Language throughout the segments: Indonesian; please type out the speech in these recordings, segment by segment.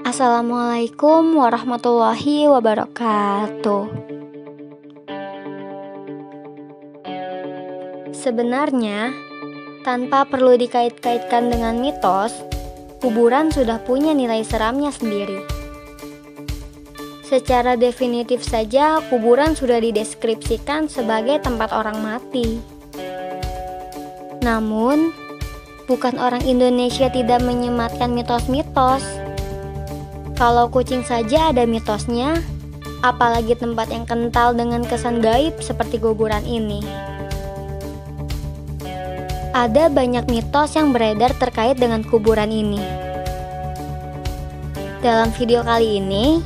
Assalamualaikum warahmatullahi wabarakatuh. Sebenarnya, tanpa perlu dikait-kaitkan dengan mitos, kuburan sudah punya nilai seramnya sendiri. Secara definitif saja, kuburan sudah dideskripsikan sebagai tempat orang mati. Namun, bukan orang Indonesia tidak menyematkan mitos-mitos. Kalau kucing saja ada mitosnya, apalagi tempat yang kental dengan kesan gaib seperti kuburan ini. Ada banyak mitos yang beredar terkait dengan kuburan ini. Dalam video kali ini,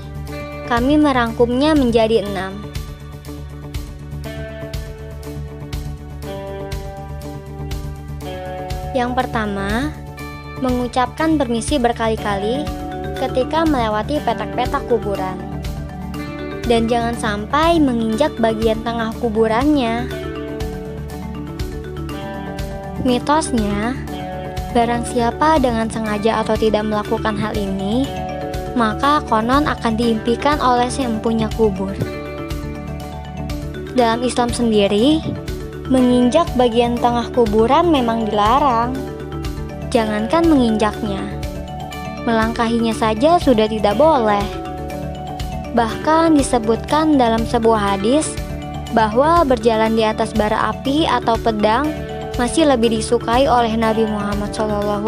kami merangkumnya menjadi 6. Yang pertama, mengucapkan permisi berkali-kali ketika melewati petak-petak kuburan. Dan jangan sampai menginjak bagian tengah kuburannya. Mitosnya, barang siapa dengan sengaja atau tidak melakukan hal ini, maka konon akan diimpikan oleh si empunya kubur. Dalam Islam sendiri, menginjak bagian tengah kuburan memang dilarang. Jangankan menginjaknya, melangkahinya saja sudah tidak boleh. Bahkan disebutkan dalam sebuah hadis bahwa berjalan di atas bara api atau pedang masih lebih disukai oleh Nabi Muhammad SAW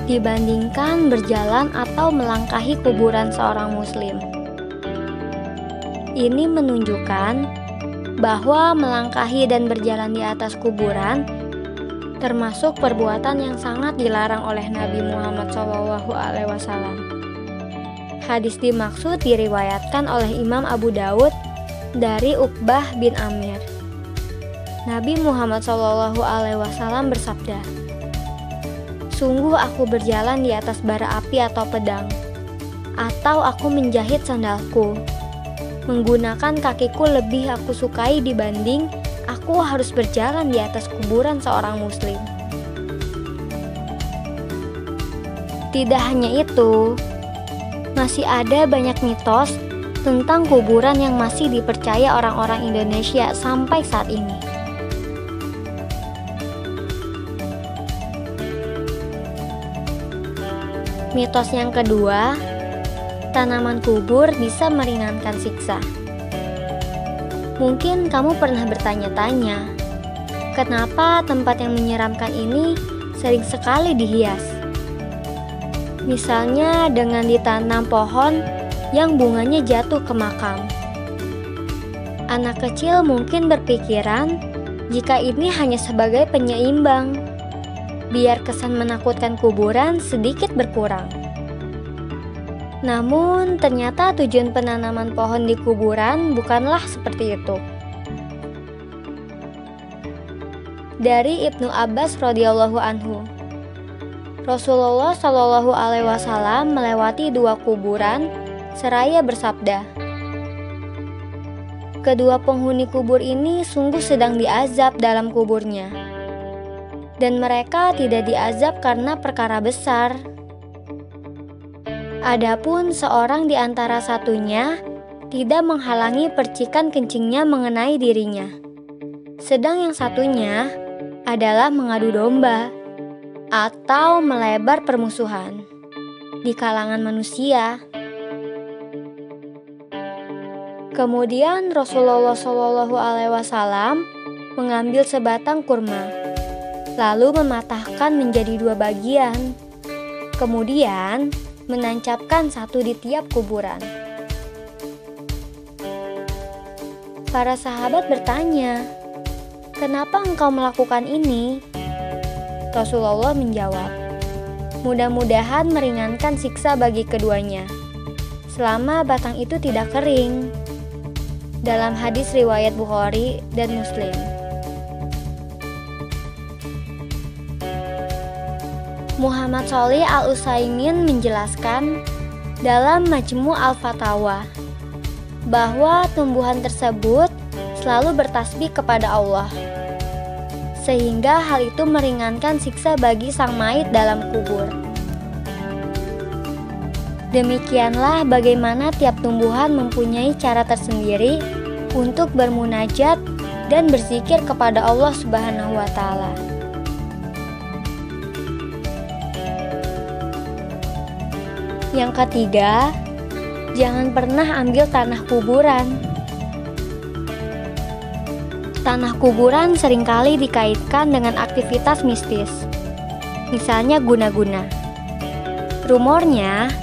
dibandingkan berjalan atau melangkahi kuburan seorang muslim. Ini menunjukkan bahwa melangkahi dan berjalan di atas kuburan termasuk perbuatan yang sangat dilarang oleh Nabi Muhammad SAW. Hadis dimaksud diriwayatkan oleh Imam Abu Daud dari Uqbah bin Amir. Nabi Muhammad SAW bersabda, "Sungguh aku berjalan di atas bara api atau pedang, atau aku menjahit sandalku. Menggunakan kakiku lebih aku sukai dibanding aku harus berjalan di atas kuburan seorang muslim." Tidak hanya itu, masih ada banyak mitos tentang kuburan yang masih dipercaya orang-orang Indonesia sampai saat ini. Mitos yang kedua, tanaman kubur bisa meringankan siksa. Mungkin kamu pernah bertanya-tanya, kenapa tempat yang menyeramkan ini sering sekali dihias? Misalnya dengan ditanam pohon yang bunganya jatuh ke makam. Anak kecil mungkin berpikiran jika ini hanya sebagai penyeimbang, biar kesan menakutkan kuburan sedikit berkurang. Namun ternyata tujuan penanaman pohon di kuburan bukanlah seperti itu. Dari Ibnu Abbas radhiyallahu anhu, Rasulullah SAW melewati 2 kuburan seraya bersabda, "Kedua penghuni kubur ini sungguh sedang diazab dalam kuburnya, dan mereka tidak diazab karena perkara besar. Adapun seorang di antara satunya tidak menghalangi percikan kencingnya mengenai dirinya, sedang yang satunya adalah mengadu domba atau melebar permusuhan di kalangan manusia." Kemudian Rasulullah SAW mengambil sebatang kurma, lalu mematahkan menjadi 2 bagian, kemudian menancapkan satu di tiap kuburan. Para sahabat bertanya, "Kenapa engkau melakukan ini?" Rasulullah menjawab, "Mudah-mudahan meringankan siksa bagi keduanya, selama batang itu tidak kering." Dalam hadis riwayat Bukhari dan Muslim. Muhammad Shalih Al-Utsaimin menjelaskan dalam Majmu' Al-Fatawa bahwa tumbuhan tersebut selalu bertasbih kepada Allah, sehingga hal itu meringankan siksa bagi sang mayit dalam kubur. Demikianlah bagaimana tiap tumbuhan mempunyai cara tersendiri untuk bermunajat dan berzikir kepada Allah Subhanahu wa Ta'ala. Yang ketiga, jangan pernah ambil tanah kuburan. Tanah kuburan seringkali dikaitkan dengan aktivitas mistis, misalnya guna-guna. Rumornya,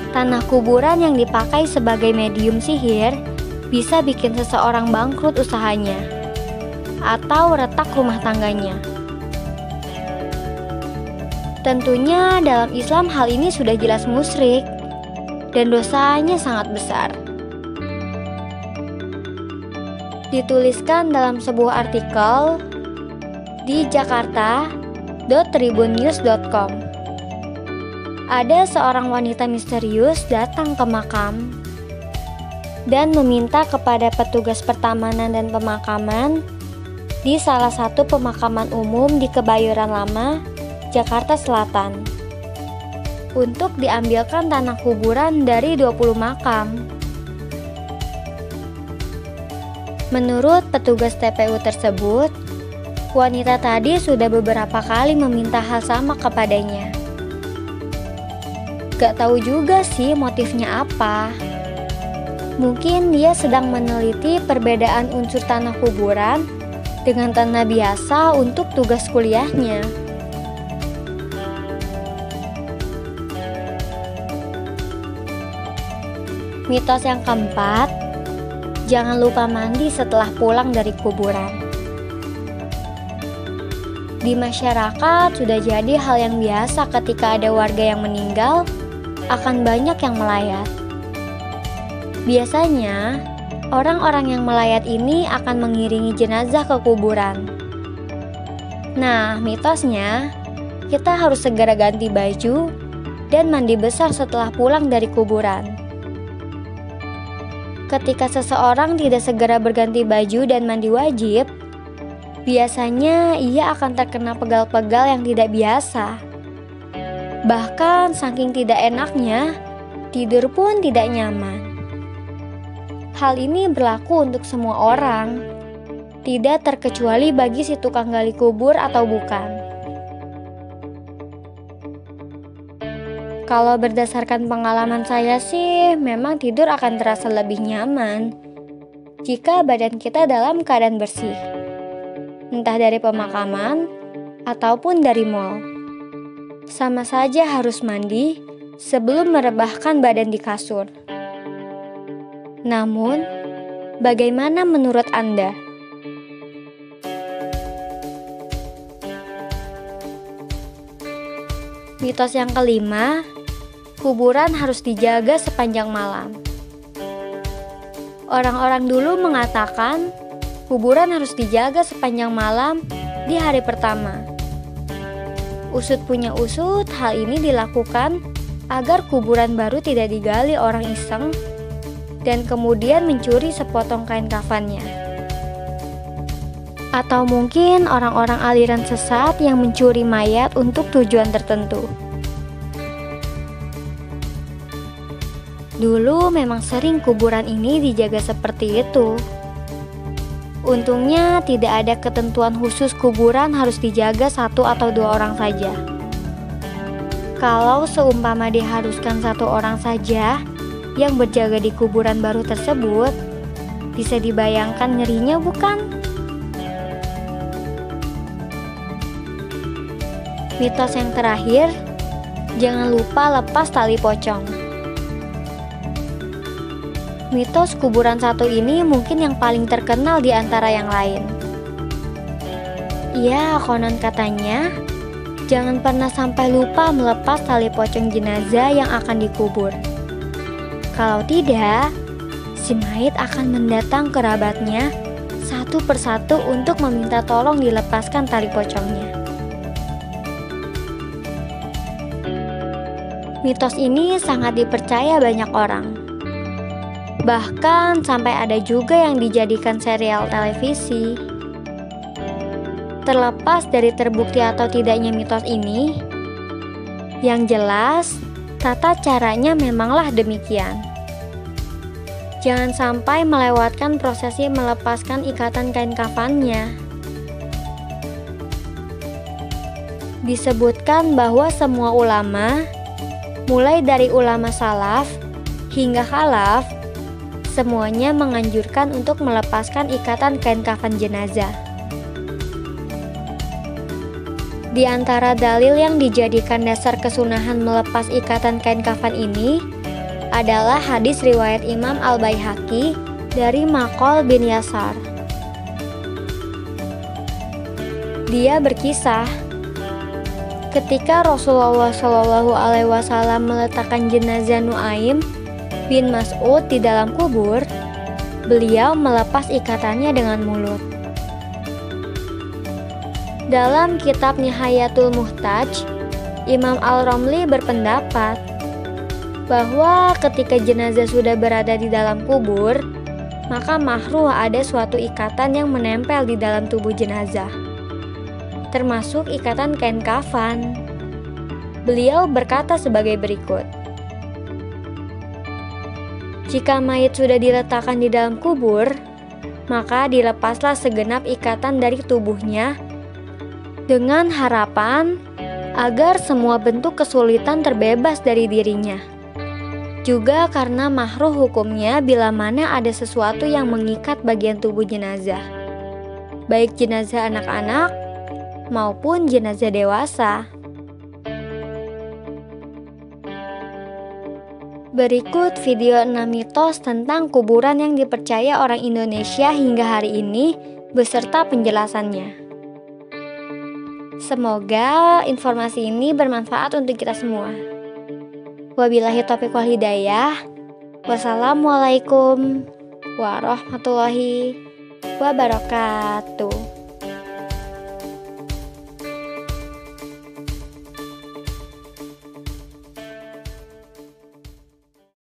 tanah kuburan yang dipakai sebagai medium sihir bisa bikin seseorang bangkrut usahanya atau retak rumah tangganya. Tentunya dalam Islam hal ini sudah jelas musyrik dan dosanya sangat besar. Dituliskan dalam sebuah artikel di jakarta.tribunnews.com. Ada seorang wanita misterius datang ke makam dan meminta kepada petugas pertamanan dan pemakaman di salah satu pemakaman umum di Kebayoran Lama, Jakarta Selatan, untuk diambilkan tanah kuburan dari 20 makam. Menurut petugas TPU tersebut, wanita tadi sudah beberapa kali meminta hal sama kepadanya. Gak tahu juga sih motifnya apa. Mungkin dia sedang meneliti perbedaan unsur tanah kuburan dengan tanah biasa untuk tugas kuliahnya. Mitos yang keempat, jangan lupa mandi setelah pulang dari kuburan. Di masyarakat sudah jadi hal yang biasa ketika ada warga yang meninggal, akan banyak yang melayat. Biasanya, orang-orang yang melayat ini akan mengiringi jenazah ke kuburan. Nah, mitosnya, kita harus segera ganti baju dan mandi besar setelah pulang dari kuburan. Ketika seseorang tidak segera berganti baju dan mandi wajib, biasanya ia akan terkena pegal-pegal yang tidak biasa. Bahkan saking tidak enaknya, tidur pun tidak nyaman. Hal ini berlaku untuk semua orang, tidak terkecuali bagi si tukang gali kubur atau bukan. Kalau berdasarkan pengalaman saya sih, memang tidur akan terasa lebih nyaman jika badan kita dalam keadaan bersih, entah dari pemakaman ataupun dari mal. Sama saja harus mandi sebelum merebahkan badan di kasur. Namun, bagaimana menurut Anda? Mitos yang kelima, kuburan harus dijaga sepanjang malam. Orang-orang dulu mengatakan kuburan harus dijaga sepanjang malam di hari pertama. Usut punya usut, hal ini dilakukan agar kuburan baru tidak digali orang iseng dan kemudian mencuri sepotong kain kafannya. Atau mungkin orang-orang aliran sesat yang mencuri mayat untuk tujuan tertentu. Dulu memang sering kuburan ini dijaga seperti itu. Untungnya tidak ada ketentuan khusus kuburan harus dijaga 1 atau 2 orang saja. Kalau seumpama diharuskan 1 orang saja yang berjaga di kuburan baru tersebut, bisa dibayangkan ngerinya bukan? Mitos yang terakhir, jangan lupa lepas tali pocong. Mitos kuburan satu ini mungkin yang paling terkenal di antara yang lain. Ya, konon katanya, jangan pernah sampai lupa melepas tali pocong jenazah yang akan dikubur. Kalau tidak, si mayit akan mendatang kerabatnya satu persatu untuk meminta tolong dilepaskan tali pocongnya. Mitos ini sangat dipercaya banyak orang. Bahkan sampai ada juga yang dijadikan serial televisi. Terlepas dari terbukti atau tidaknya mitos ini, yang jelas Tata caranya memanglah demikian. Jangan sampai melewatkan prosesi melepaskan ikatan kain kafannya. Disebutkan bahwa semua ulama, mulai dari ulama salaf hingga khalaf, semuanya menganjurkan untuk melepaskan ikatan kain kafan jenazah. Di antara dalil yang dijadikan dasar kesunahan melepas ikatan kain kafan ini adalah hadis riwayat Imam Al-Baihaqi dari Maqol bin Yasar. Dia berkisah, ketika Rasulullah SAW meletakkan jenazah Nuaim bin Mas'ud di dalam kubur, beliau melepas ikatannya dengan mulut. Dalam kitab Nihayatul Muhtaj, Imam Al-Romli berpendapat bahwa ketika jenazah sudah berada di dalam kubur, maka makruh ada suatu ikatan yang menempel di dalam tubuh jenazah, termasuk ikatan kain kafan. Beliau berkata sebagai berikut, jika mayit sudah diletakkan di dalam kubur, maka dilepaslah segenap ikatan dari tubuhnya dengan harapan agar semua bentuk kesulitan terbebas dari dirinya. Juga karena makruh hukumnya bila mana ada sesuatu yang mengikat bagian tubuh jenazah, baik jenazah anak-anak maupun jenazah dewasa. Berikut video 6 mitos tentang kuburan yang dipercaya orang Indonesia hingga hari ini beserta penjelasannya. Semoga informasi ini bermanfaat untuk kita semua. Wabillahi taufiq wal hidayah. Wassalamualaikum warahmatullahi wabarakatuh.